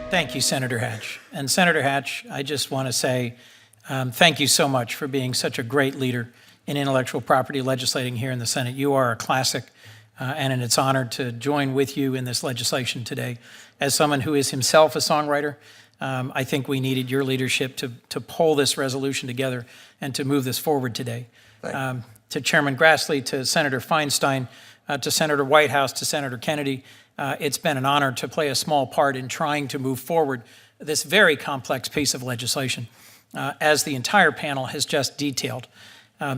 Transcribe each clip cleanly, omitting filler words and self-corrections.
Thank you, Senator Hatch. And Senator Hatch, I just want to say thank you so much for being such a great leader in intellectual property legislating here in the Senate. You are a classic, and it's an honor to join with you in this legislation today. As someone who is himself a songwriter, I think we needed your leadership to pull this resolution together and to move this forward today. To Chairman Grassley, to Senator Feinstein, to Senator Whitehouse, to Senator Kennedy, it's been an honor to play a small part in trying to move forward this very complex piece of legislation, as the entire panel has just detailed.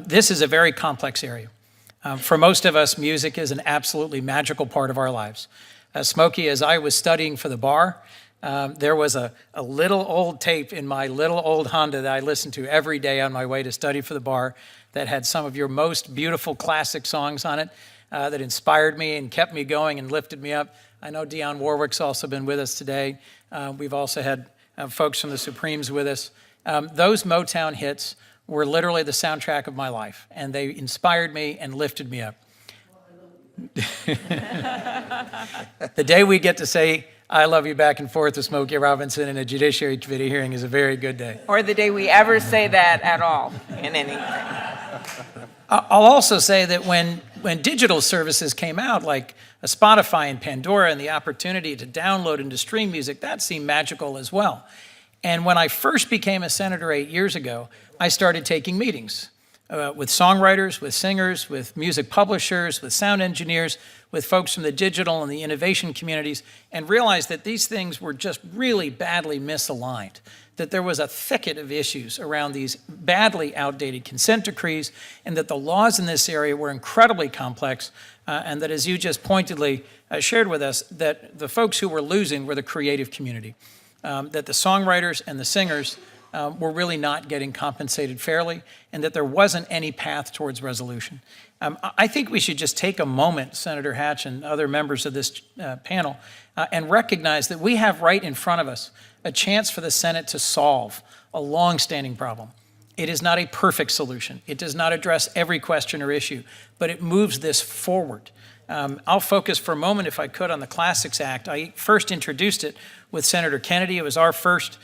This is a very complex area. For most of us, music is an absolutely magical part of our lives. Smokey, as I was studying for the bar, there was a little old tape in my little old Honda that I listened to every day on my way to study for the bar that had some of your most beautiful classic songs on it. That inspired me and kept me going and lifted me up. I know Dionne Warwick's also been with us today. We've also had folks from the Supremes with us. Those Motown hits were literally the soundtrack of my life, and they inspired me and lifted me up. The day we get to say, I love you back and forth with Smokey Robinson in a Judiciary Committee hearing is a very good day. Or the day we ever say that at all in anything. I'll also say that when digital services came out, like Spotify and Pandora, and the opportunity to download and to stream music, that seemed magical as well. And when I first became a senator 8 years ago, I started taking meetings with songwriters, with singers, with music publishers, with sound engineers, with folks from the digital and the innovation communities, and realized that these things were just really badly misaligned, that there was a thicket of issues around these badly outdated consent decrees, and that the laws in this area were incredibly complex, and that, as you just pointedly shared with us, that the folks who were losing were the creative community, that the songwriters and the singers were really not getting compensated fairly, and that there wasn't any path towards resolution. I think we should just take a moment, Senator Hatch and other members of this panel, and recognize that we have right in front of us a chance for the Senate to solve a long-standing problem. It is not a perfect solution. It does not address every question or issue, but it moves this forward. I'll focus for a moment, if I could, on the Classics Act. I first introduced it with Senator Kennedy. It was our first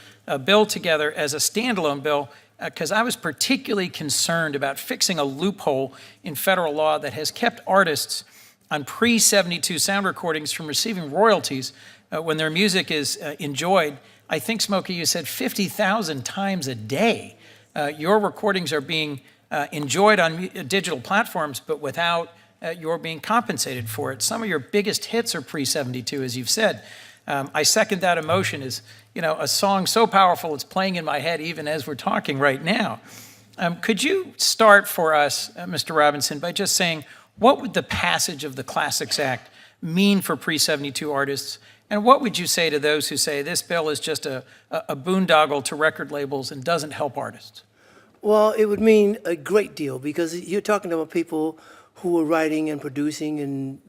bill together as a standalone bill, because I was particularly concerned about fixing a loophole in federal law that has kept artists on pre-72 sound recordings from receiving royalties when their music is enjoyed. I think, Smokey, you said 50,000 times a day. Your recordings are being enjoyed on digital platforms, but without your being compensated for it. Some of your biggest hits are pre-72, as you've said. I second that emotion. Is a song so powerful it's playing in my head even as we're talking right now. Could you start for us, Mr. Robinson, by just saying what would the passage of the Classics Act mean for pre-72 artists, and what would you say to those who say this bill is just a boondoggle to record labels and doesn't help artists? Well, it would mean a great deal, because you're talking about people who were writing and producing and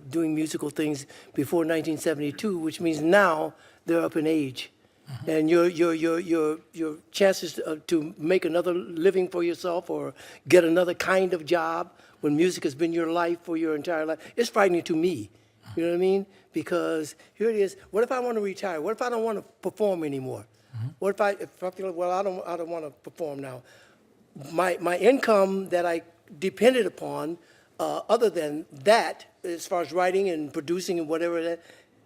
doing musical things before 1972, which means now they're up in age. Mm-hmm. And your chances to make another living for yourself or get another kind of job when music has been your life for your entire life, it's frightening to me. You know what I mean? Because here it is. What if I want to retire? What if I don't want to perform anymore? Mm-hmm. What if I feel like, well, I don't want to perform now? My income that I depended upon, other than that, as far as writing and producing and whatever that,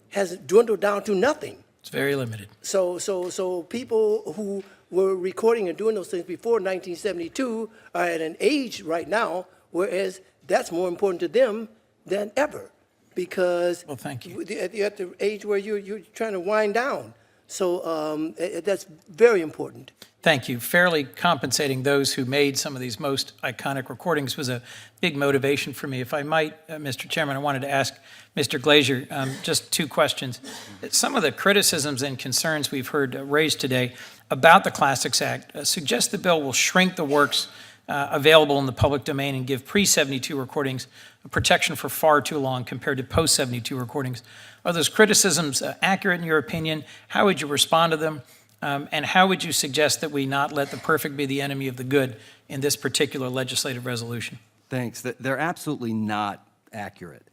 has dwindled down to nothing. It's very limited. So people who were recording and doing those things before 1972 are at an age right now, whereas that's more important to them than ever, because well, thank you. You're at the age where you're trying to wind down. So that's very important. Thank you. Fairly compensating those who made some of these most iconic recordings was a big motivation for me. If I might, Mr. Chairman, I wanted to ask Mr. Glazier just two questions. Some of the criticisms and concerns we've heard raised today about the Classics Act suggest the bill will shrink the works available in the public domain and give pre-72 recordings protection for far too long compared to post-72 recordings. Are those criticisms accurate in your opinion? How would you respond to them? And how would you suggest that we not let the perfect be the enemy of the good in this particular legislative resolution? Thanks. They're absolutely not accurate.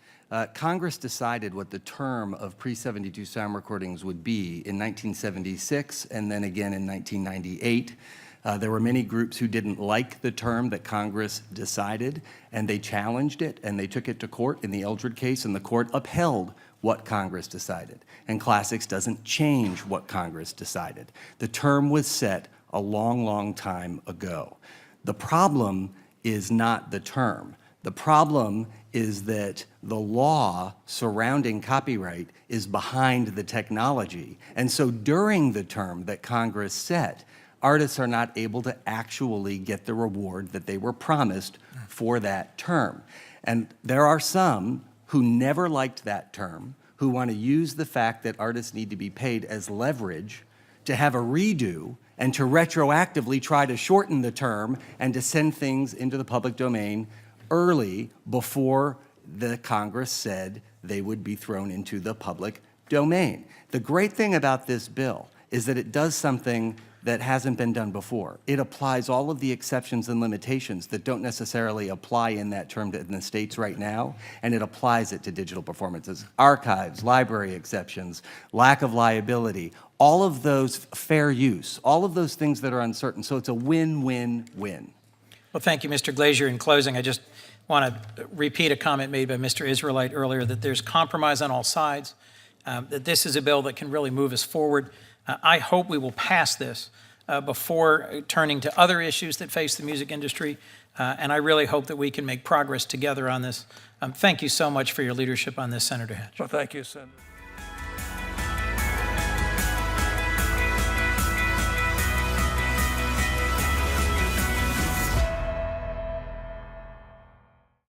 Congress decided what the term of pre-72 sound recordings would be in 1976 and then again in 1998. There were many groups who didn't like the term that Congress decided, and they challenged it, and they took it to court in the Eldred case, and the court upheld what Congress decided. And Classics doesn't change what Congress decided. The term was set a long, long time ago. The problem is not the term. The problem is that the law surrounding copyright is behind the technology. And so during the term that Congress set, artists are not able to actually get the reward that they were promised for that term. And there are some who never liked that term, who want to use the fact that artists need to be paid as leverage to have a redo and to retroactively try to shorten the term and to send things into the public domain early before the Congress said they would be thrown into the public domain. The great thing about this bill is that it does something that hasn't been done before. It applies all of the exceptions and limitations that don't necessarily apply in that term in the states right now, and it applies it to digital performances. Archives, library exceptions, lack of liability, all of those fair use, all of those things that are uncertain. So it's a win-win-win. Well, thank you, Mr. Glazier. In closing, I just want to repeat a comment made by Mr. Israelite earlier, that there's compromise on all sides, that this is a bill that can really move us forward. I hope we will pass this before turning to other issues that face the music industry, and I really hope that we can make progress together on this. Thank you so much for your leadership on this, Senator Hatch. Well, thank you, Senator.